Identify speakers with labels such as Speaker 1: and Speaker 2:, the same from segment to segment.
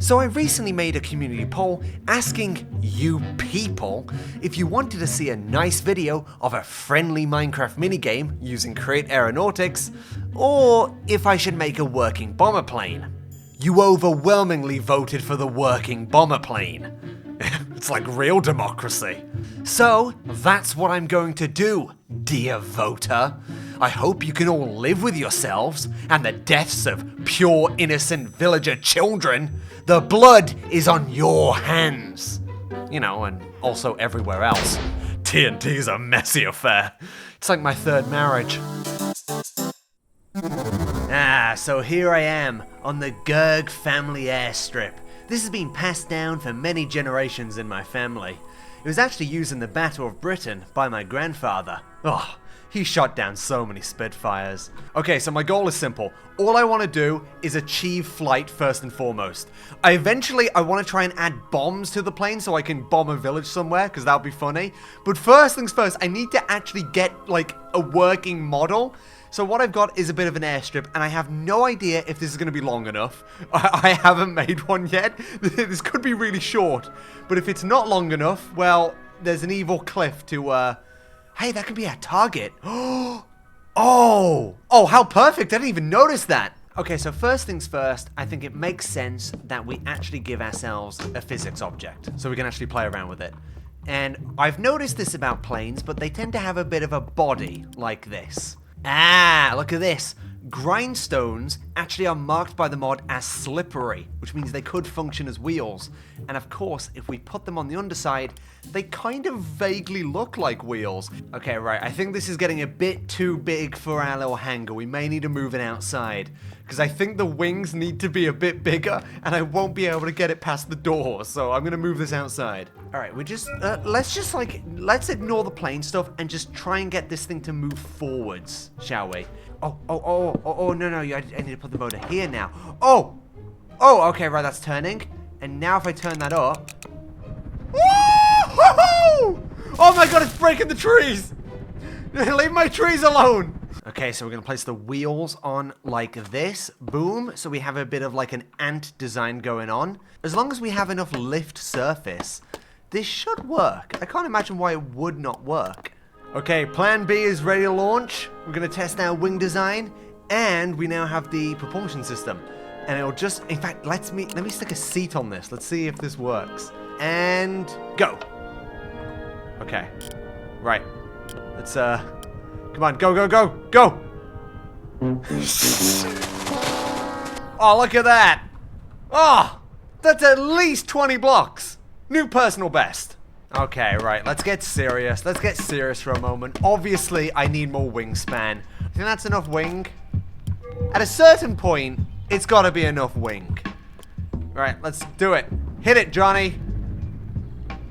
Speaker 1: So I recently made a community poll asking you people if you wanted to see a nice video of a friendly Minecraft minigame using Create Aeronautics, or if I should make a working bomber plane. You overwhelmingly voted for the working bomber plane. It's like real democracy. So that's what I'm going to do, dear voter. I hope you can all live with yourselves and the deaths of pure innocent villager children. The blood is on your hands. You know, and also everywhere else. TNT's a messy affair. It's like my third marriage. So here I am on the Gerg family airstrip. This has been passed down for many generations in my family. It was actually used in the Battle of Britain by my grandfather. Oh, he shot down so many Spitfires. Okay, so my goal is simple. All I want to do is achieve flight first and foremost. I want to try and add bombs to the plane so I can bomb a village somewhere, because that'll be funny. But first things first, I need to actually get, like, a working model. So what I've got is a bit of an airstrip, and I have no idea if this is going to be long enough. I haven't made one yet. This could be really short. But if it's not long enough, well, there's an evil cliff to, Hey, that could be our target. Oh, how perfect. I didn't even notice that. Okay, so first things first, I think it makes sense that we actually give ourselves a physics object, so we can actually play around with it. And I've noticed this about planes, but they tend to have a bit of a body like this. Look at this. Grindstones actually are marked by the mod as slippery, which means they could function as wheels. And of course, if we put them on the underside, they kind of vaguely look like wheels. Okay, right, I think this is getting a bit too big for our little hangar. We may need to move it outside, because I think the wings need to be a bit bigger, and I won't be able to get it past the door, so I'm gonna move this outside. All right, let's ignore the plane stuff and just try and get this thing to move forwards, shall we? No, I need to put the motor here now. Okay, right, that's turning. And now if I turn that up. Oh my god, it's breaking the trees! Leave my trees alone! Okay, so we're gonna place the wheels on like this. Boom. So we have a bit of like an ant design going on. As long as we have enough lift surface, this should work. I can't imagine why it would not work. Okay, plan B is ready to launch. We're gonna test our wing design, and we now have the propulsion system. And it'll just, in fact, let me stick a seat on this. Let's see if this works. And go. Okay. Right. Let's, come on, go. Oh, look at that. Oh, that's at least 20 blocks. New personal best. Okay, right, let's get serious. Let's get serious for a moment. Obviously, I need more wingspan. I think that's enough wing. At a certain point, it's got to be enough wing. Right, let's do it. Hit it, Johnny.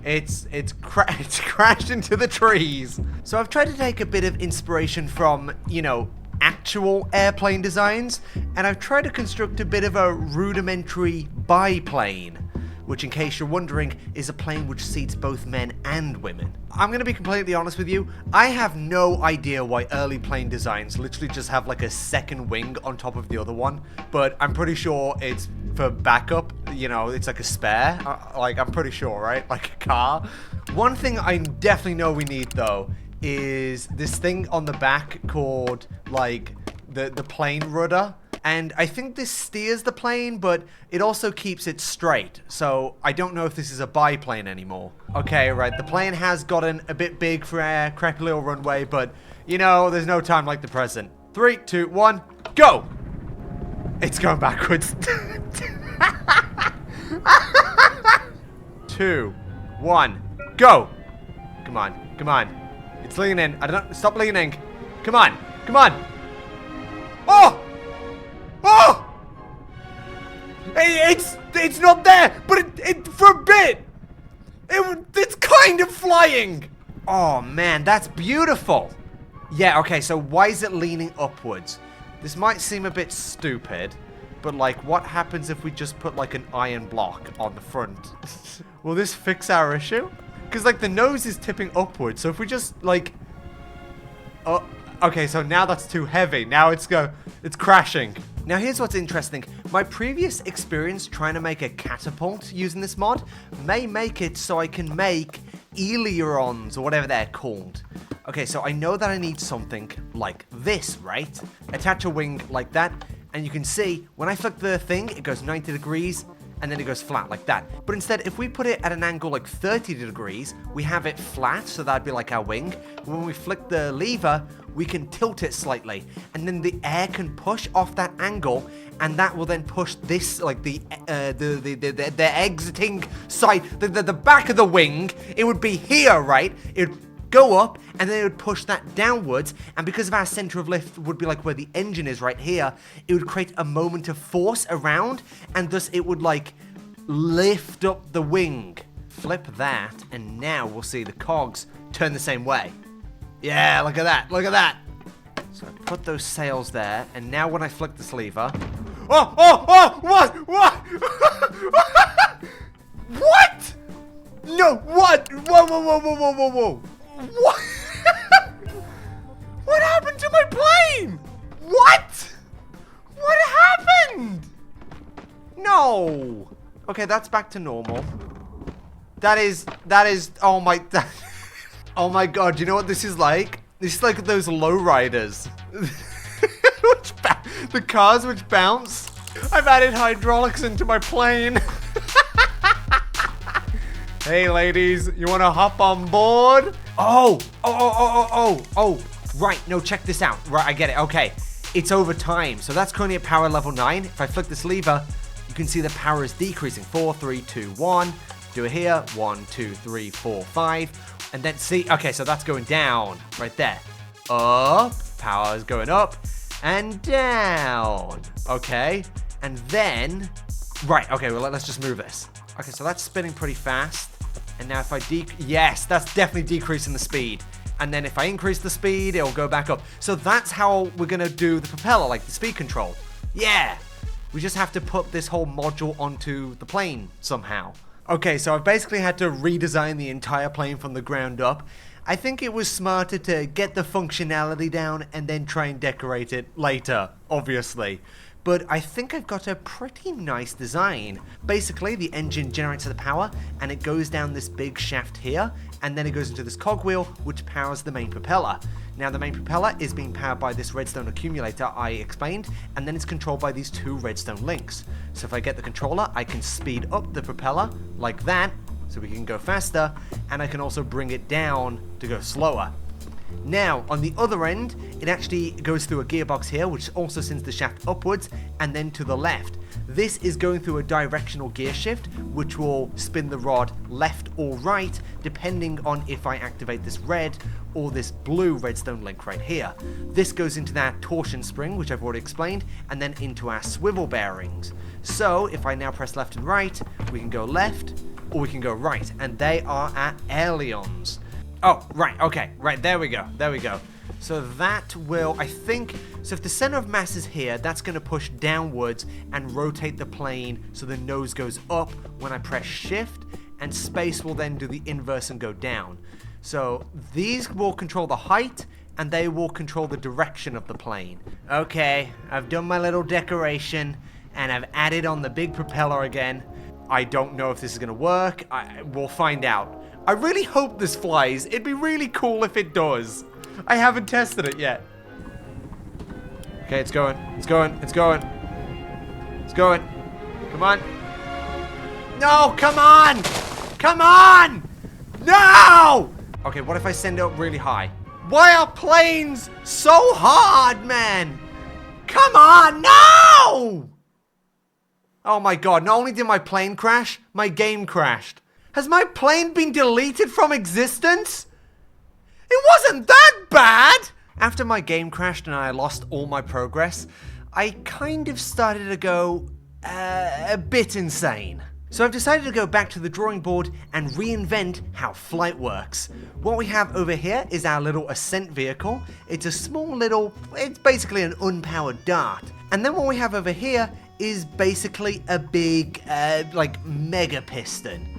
Speaker 1: It's crashed into the trees. So I've tried to take a bit of inspiration from, you know, actual airplane designs, and I've tried to construct a bit of a rudimentary biplane, which, in case you're wondering, is a plane which seats both men and women. I'm going to be completely honest with you, I have no idea why early plane designs literally just have like a second wing on top of the other one, but I'm pretty sure it's for backup, you know, it's like a spare, I'm pretty sure, right? Like a car. One thing I definitely know we need, though, is this thing on the back called, like, the plane rudder. And I think this steers the plane, but it also keeps it straight. So I don't know if this is a biplane anymore. Okay, right, the plane has gotten a bit big for our crappy little runway, but, you know, there's no time like the present. 3, 2, 1, go! It's going backwards. 2, 1, go! Come on. It's leaning. Stop leaning. Come on. Oh! Hey, it's not there, but it for a bit. It's kind of flying. Oh man, that's beautiful. Yeah, okay, so why is it leaning upwards? This might seem a bit stupid, but like, what happens if we just put like an iron block on the front? Will this fix our issue? Because like the nose is tipping upwards, so if we just like, okay, so now that's too heavy. Now it's crashing. Now here's what's interesting. My previous experience trying to make a catapult using this mod may make it so I can make ailerons or whatever they're called. Okay, so I know that I need something like this, right? Attach a wing like that, and you can see when I flick the thing, it goes 90 degrees, and then it goes flat like that. But instead, if we put it at an angle like 30 degrees, we have it flat, so that'd be like our wing. When we flick the lever, we can tilt it slightly, and then the air can push off that angle, and that will then push this, like the exiting side, the back of the wing. It would be here, right? It would go up, and then it would push that downwards, and because of our center of lift would be like where the engine is right here, it would create a moment of force around, and thus it would like lift up the wing. Flip that, and now we'll see the cogs turn the same way. Yeah, look at that, look at that. So I put those sails there, and now when I flick this lever, what? What? No, what? Whoa. What? What happened to my plane? What? What happened? No. Okay, that's back to normal. That is, oh my, oh my god, you know what this is like? This is like those lowriders. The cars which bounce. I've added hydraulics into my plane. Hey ladies, you wanna hop on board? Oh, right, no, check this out. Right, I get it, okay. It's over time, so that's currently at power level 9. If I flick this lever, you can see the power is decreasing. 4, 3, 2, 1. Do it here, 1, 2, 3, 4, 5. And then see, okay, so that's going down, right there. Up, power is going up, and down. Okay, and then, right, okay, well, let's just move this. Okay, so that's spinning pretty fast. And now if I yes, that's definitely decreasing the speed. And then if I increase the speed, it'll go back up. So that's how we're gonna do the propeller, like the speed control. Yeah, we just have to put this whole module onto the plane somehow. Okay, so I've basically had to redesign the entire plane from the ground up. I think it was smarter to get the functionality down and then try and decorate it later, obviously. But I think I've got a pretty nice design. Basically, the engine generates the power, and it goes down this big shaft here, and then it goes into this cogwheel, which powers the main propeller. Now, the main propeller is being powered by this redstone accumulator I explained, and then it's controlled by these 2 redstone links. So if I get the controller, I can speed up the propeller, like that, so we can go faster, and I can also bring it down to go slower. Now, on the other end, it actually goes through a gearbox here, which also sends the shaft upwards and then to the left. This is going through a directional gear shift, which will spin the rod left or right, depending on if I activate this red or this blue redstone link right here. This goes into that torsion spring, which I've already explained, and then into our swivel bearings. So, if I now press left and right, we can go left or we can go right, and they are our ailerons. Oh, right, okay, right, there we go. So that will, I think, so if the center of mass is here, that's going to push downwards and rotate the plane so the nose goes up when I press shift, and space will then do the inverse and go down. So these will control the height, and they will control the direction of the plane. Okay, I've done my little decoration, and I've added on the big propeller again. I don't know if this is going to work. We'll find out. I really hope this flies. It'd be really cool if it does. I haven't tested it yet. Okay, it's going. Come on. No, come on! No! Okay, what if I send it up really high? Why are planes so hard, man? Come on, no! Oh my god, not only did my plane crash, my game crashed. Has my plane been deleted from existence? It wasn't that bad! After my game crashed and I lost all my progress, I kind of started to go a bit insane. So I've decided to go back to the drawing board and reinvent how flight works. What we have over here is our little ascent vehicle. It's a small little, it's basically an unpowered dart. And then what we have over here is basically a big, like mega piston.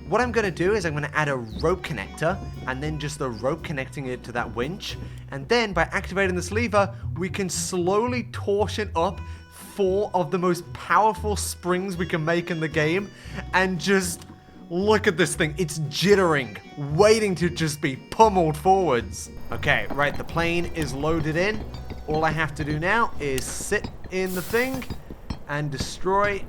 Speaker 1: What I'm going to do is I'm going to add a rope connector and then just the rope connecting it to that winch. And then by activating this lever, we can slowly torsion up 4 of the most powerful springs we can make in the game. And just look at this thing. It's jittering, waiting to just be pummeled forwards. Okay, right, the plane is loaded in. All I have to do now is sit in the thing and destroy.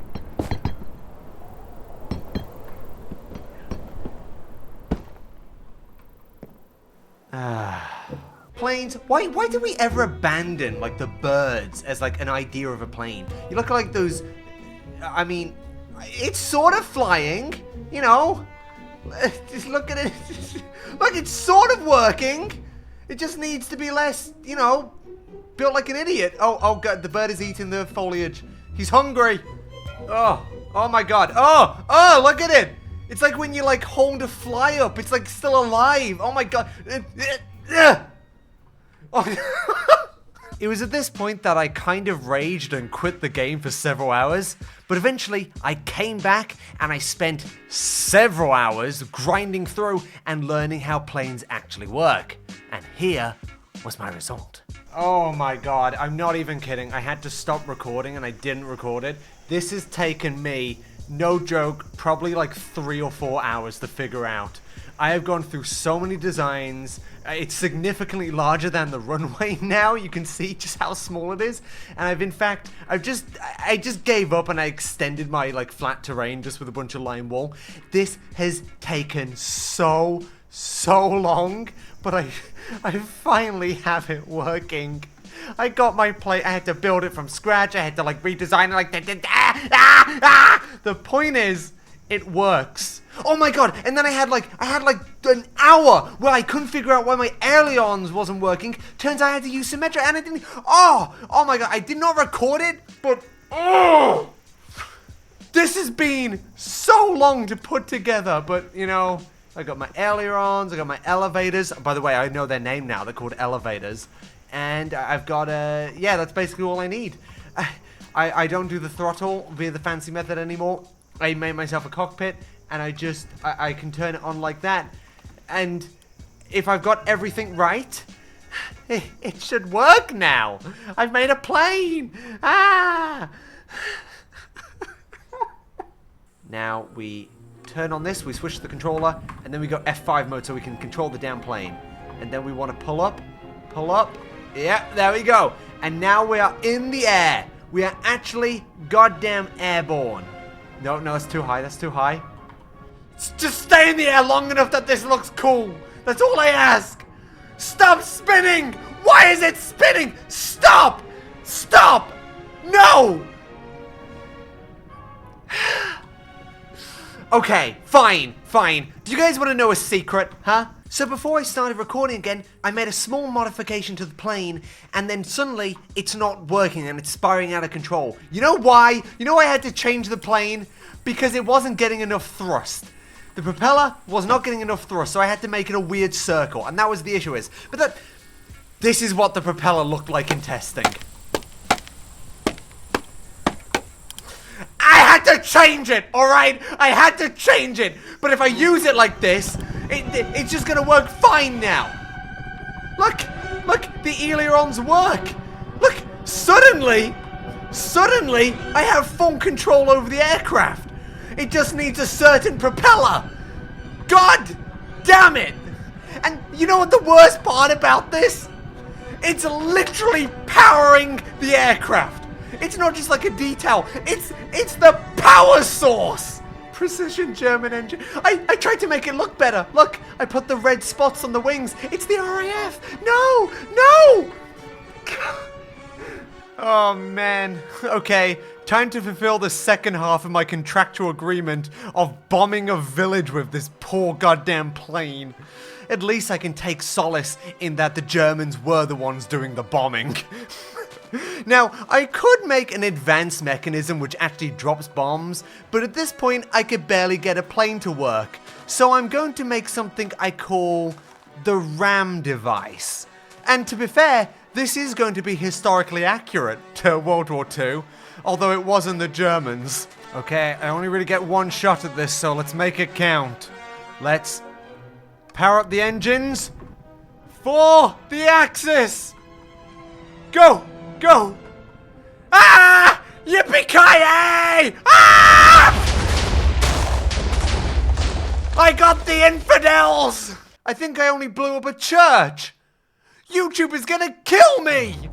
Speaker 1: Planes, why do we ever abandon, like, the birds as, like, an idea of a plane? You look like those, I mean, it's sort of flying, you know? Just look at it. Look, it's sort of working. It just needs to be less, you know, built like an idiot. Oh God, the bird is eating the foliage. He's hungry. Oh my God. Oh, look at it. It's like when you, like, hold a fly up. It's, like, still alive. Oh my God. It was at this point that I kind of raged and quit the game for several hours, but eventually I came back and I spent several hours grinding through and learning how planes actually work. And here was my result. Oh my God, I'm not even kidding. I had to stop recording and I didn't record it. This has taken me, no joke, probably like 3 or 4 hours to figure out. I have gone through so many designs. It's significantly larger than the runway now. You can see just how small it is. And I just gave up and I extended my, like, flat terrain just with a bunch of lime wool. This has taken so long, but I finally have it working. I got my plane. I had to build it from scratch. I had to, like, redesign it, like, The point is, it works. Oh my God, and then I had like an hour where I couldn't figure out why my ailerons wasn't working. Turns out I had to use symmetric, and I didn't. Oh my God, I did not record it, but this has been so long to put together. But, you know, I got my ailerons, I got my elevators. By the way, I know their name now. They're called elevators. And I've got yeah, that's basically all I need. I don't do the throttle via the fancy method anymore. I made myself a cockpit, and I can turn it on like that. And if I've got everything right, it should work now. I've made a plane. Now we turn on this, we switch the controller, and then we go F5 mode so we can control the damn plane. And then we want to pull up. Yeah, there we go. And now we are in the air. We are actually goddamn airborne. No, that's too high. That's too high. Just stay in the air long enough that this looks cool. That's all I ask. Stop spinning. Why is it spinning? Stop. No. Okay, fine. Do you guys want to know a secret, huh? So before I started recording again, I made a small modification to the plane, and then suddenly it's not working and it's spiraling out of control. You know why? You know why I had to change the plane? Because it wasn't getting enough thrust. The propeller was not getting enough thrust, so I had to make it a weird circle, and that was the issue. But this is what the propeller looked like in testing. I had to change it, alright? I had to change it. But if I use it like this, it's just gonna work fine now. Look, the ailerons work. Look, suddenly, I have full control over the aircraft. It just needs a certain propeller. God damn it. And you know what the worst part about this? It's literally powering the aircraft. It's not just like a detail. It's the power source. Precision German engine. I tried to make it look better. Look, I put the red spots on the wings. It's the RAF. No. Oh, man. Okay, time to fulfill the second half of my contractual agreement of bombing a village with this poor goddamn plane. At least I can take solace in that the Germans were the ones doing the bombing. Now, I could make an advanced mechanism which actually drops bombs, but at this point I could barely get a plane to work. So I'm going to make something I call the RAM device. And to be fair, this is going to be historically accurate to World War II, although it wasn't the Germans. Okay, I only really get one shot at this, so let's make it count. Let's power up the engines for the Axis. Go! Yippee-ki-yay! Ah! I got the infidels! I think I only blew up a church! YouTube is gonna kill me!